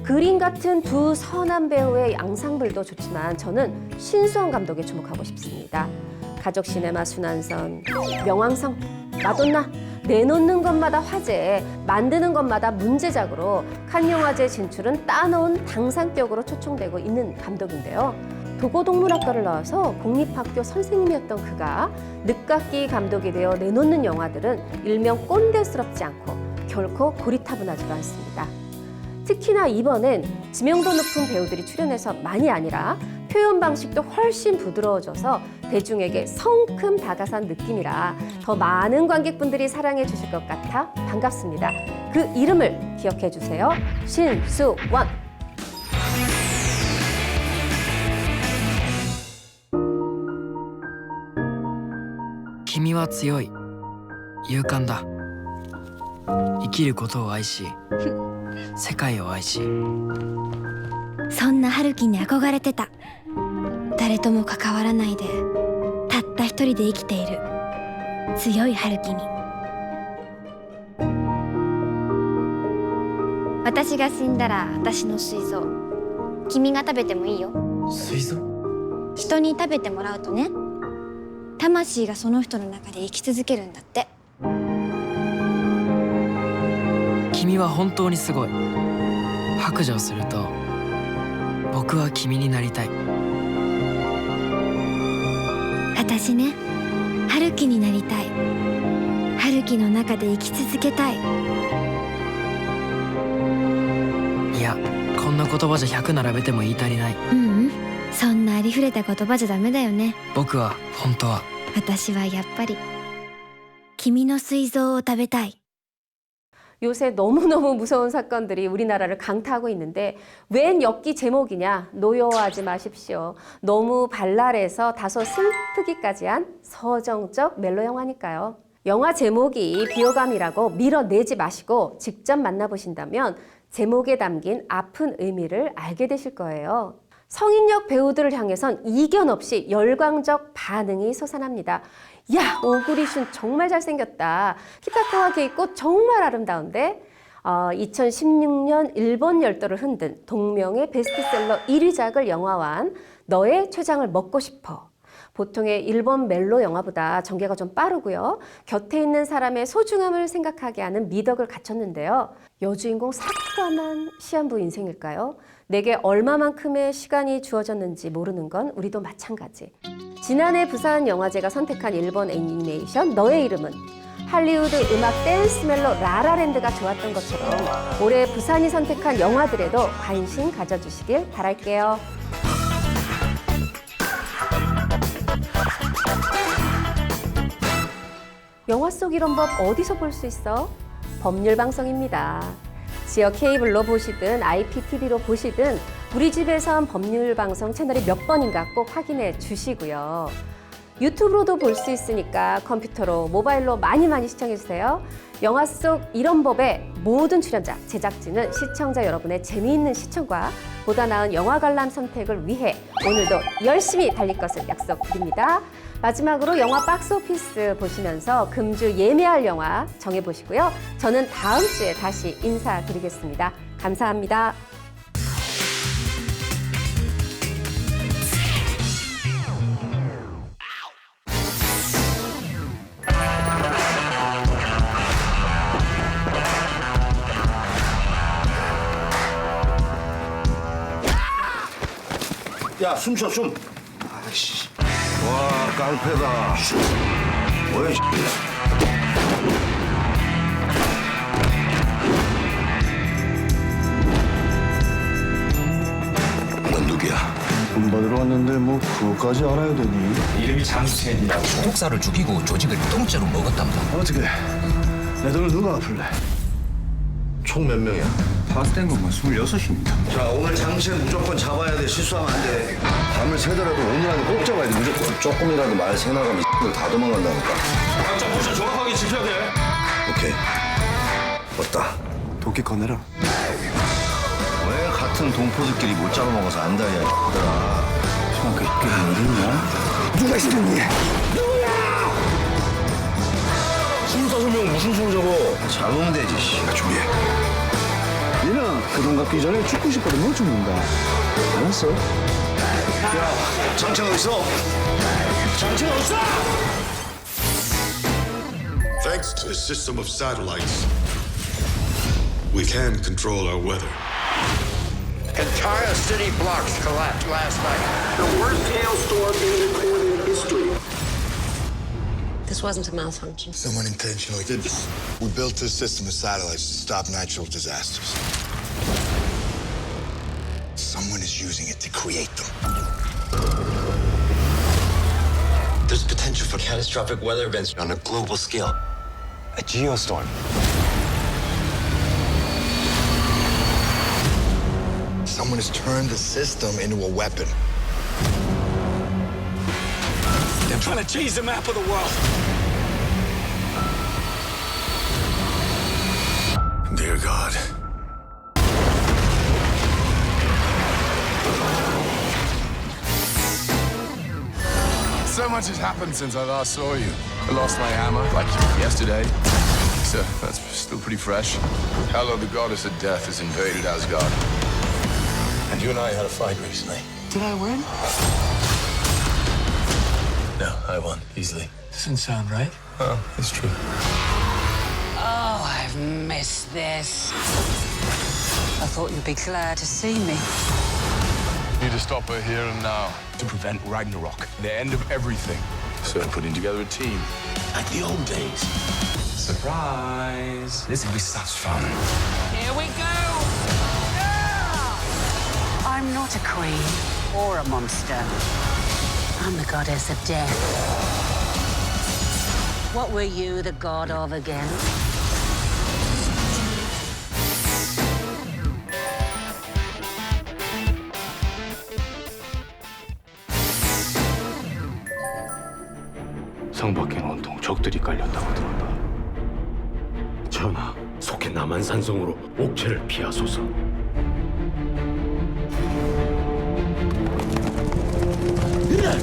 그림 같은 두 선한 배우의 앙상블도 좋지만 저는 신수원 감독에 주목하고 싶습니다. 가족 시네마 순환선, 명왕성, 마돈나, 내놓는 것마다 화제, 만드는 것마다 문제작으로 칸 영화제 진출은 따놓은 당상격으로 초청되고 있는 감독인데요. 도고동물학과를 나와서 공립학교 선생님이었던 그가 늦깎이 감독이 되어 내놓는 영화들은 일명 꼰대스럽지 않고 결코 고리타분하지도 않습니다. 특히나 이번엔知名도 높은 배우들이 출연해서만이 아니라 표현 방식도 훨씬 부드러워져서 대중에게 성큼 다가선 느낌이라 더 많은 관객분들이 사랑해 주실 것 같아 반갑습니다. 그 이름을 기억해 주세요. 신수원.君は強い、勇敢だ。生きることを愛し、世界を愛し。そんな春樹に憧れてた。誰とも関わらないでたった一人で生きている強い春樹に。私が死んだら私の膵臓君が食べてもいいよ。膵臓？人に食べてもらうとね、魂がその人の中で生き続けるんだって。君は本当にすごい。白状すると僕は君になりたい。私ね、春樹になりたい。春樹の中で生き続けたい。いや、こんな言葉じゃ100並べても言い足りない。ううん、そんなありふれた言葉じゃダメだよね。僕は本当は、私はやっぱり君の膵臓を食べたい。 요새 너무너무 무서운 사건들이 우리나라를 강타하고 있는데 웬 엽기 제목이냐? 노여워하지 마십시오. 너무 발랄해서 다소 슬프기까지 한 서정적 멜로 영화니까요. 영화 제목이 비호감이라고 밀어내지 마시고 직접 만나보신다면 제목에 담긴 아픈 의미를 알게 되실 거예요. 성인역 배우들을 향해선 이견 없이 열광적 반응이 솟아납니다. 야, 오구리슌 정말 잘생겼다. 키타카와 케이코 정말 아름다운데 2016년 일본 열도를 흔든 동명의 베스트셀러 1위작을 영화화한 너의 췌장을 먹고 싶어. 보통의 일본 멜로 영화보다 전개가 좀 빠르고요. 곁에 있는 사람의 소중함을 생각하게 하는 미덕을 갖췄는데요. 여주인공 사쿠라만 시한부 인생일까요? 내게 얼마만큼의 시간이 주어졌는지 모르는 건 우리도 마찬가지. 지난해 부산 영화제가 선택한 일본 애니메이션 너의 이름은 할리우드 음악 댄스 멜로 라라랜드가 좋았던 것처럼 올해 부산이 선택한 영화들에도 관심 가져주시길 바랄게요. 영화 속 이런 법 어디서 볼 수 있어? 법률 방송입니다. 지역 케이블로 보시든 IPTV로 보시든 우리 집에선 법률 방송 채널이 몇 번인가 꼭 확인해 주시고요. 유튜브로도 볼 수 있으니까 컴퓨터로, 모바일로 많이 시청해 주세요. 영화 속 이런 법의 모든 출연자, 제작진은 시청자 여러분의 재미있는 시청과 보다 나은 영화 관람 선택을 위해 오늘도 열심히 달릴 것을 약속드립니다. 마지막으로 영화 박스오피스 보시면서 금주 예매할 영화 정해보시고요. 저는 다음 주에 다시 인사드리겠습니다. 감사합니다. 야, 숨 쉬어, 숨. 아이씨. 와, 깡패다. 뭐야, 이 넌 누구야? 돈 받으러 왔는데 뭐 그거까지 알아야 되니? 이름이 장수현이라고. 독사를 죽이고 조직을 똥째로 먹었답니다. 어떻게? 내 돈을 누가 갚을래? 총 몇 명이야? 파스된 것만 26입니다. 자, 오늘 장세 무조건 잡아야 돼. 실수하면 안 돼. 밤을 새더라도 오늘 안에 꼭 잡아야 돼, 무조건. 조금이라도 말 새나가면 다 도망간다니까. 각자 포션 정확하게 지켜야 돼. 오케이. 왔다. 도끼 꺼내라. 왜 같은 동포들끼리 못 잡아먹어서 안달이야, 얘들아. 중학교 입교는 어딨냐? 누가 시켰니? 순서 설명 무슨 순서고? 잡으면 되지, 씨. 준비해. 니는 그 돈 갚기 전에 죽고 싶거든 못 죽는다. 알았어? 야, 장첸 어디 있어? 장첸 어디 있어? Thanks to a system of satellites, we can control our weather. Entire city blocks collapsed last night. The worst hailstorm in recorded history. This wasn't a malfunction. Someone intentionally did this. We built this system of satellites to stop natural disasters. Someone is using it to create them. There's potential for catastrophic weather events on a global scale. A geostorm. Someone has turned the system into a weapon. They're trying to change the map of the world. Dear God. So much has happened since I last saw you. I lost my hammer, like yesterday. So that's still pretty fresh. Hela, the goddess of death, has invaded Asgard. And you and I had a fight recently. Did I win? No, I won easily. Doesn't sound right. Oh, it's true. Oh, I've missed this. I thought you'd be glad to see me. Need to stop her here and now to prevent Ragnarok, the end of everything. So I'm putting together a team, like the old days. Surprise! This will be such fun. Here we go! I'm not a queen or a monster. I'm the goddess of death. What were you the god of again? 성 밖엔 온통 적들이 깔렸다고 들었다. 전하, 속해 남한산성으로 옥체를 피하소서.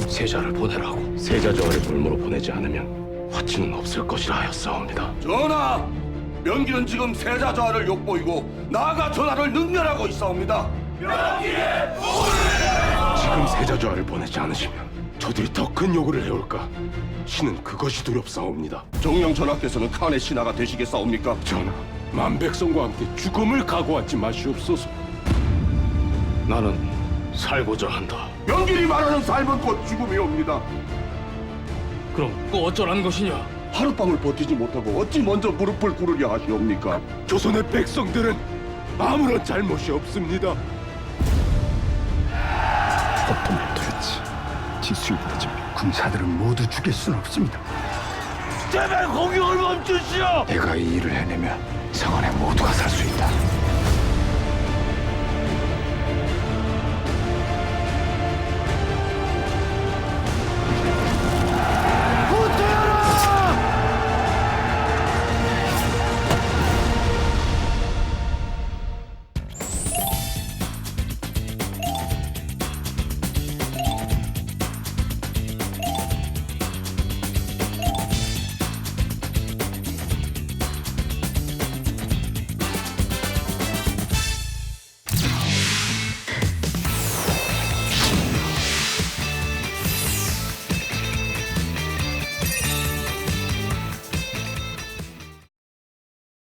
세자를 보내라고. 세자 저하를 물무로 보내지 않으면 화치는 없을 것이라 하였사옵니다. 전하! 명기는 지금 세자 저하를 욕보이고 나아가 전하를 능멸하고 있사옵니다. 지금 세자 저하를 보내지 않으시면 저들이 더 큰 요구를 해올까? 신은 그것이 두렵사옵니다. 정령 전하께서는 칸의 신하가 되시겠사옵니까? 전하, 만백성과 함께 죽음을 각오하지 마시옵소서. 나는 살고자 한다. 명길이 말하는 삶은 곧 죽음이옵니다. 그럼 또 어쩌라는 것이냐? 하룻밤을 버티지 못하고 어찌 먼저 무릎을 꿇으려 하시옵니까? 조선의 백성들은 아무런 잘못이 없습니다. 어떤 도대체 지수이다지 군사들은 모두 죽일 수는 없습니다. 제발 공격을 멈추시오! 내가 이 일을 해내면 성 안에 모두가 살 수 있다.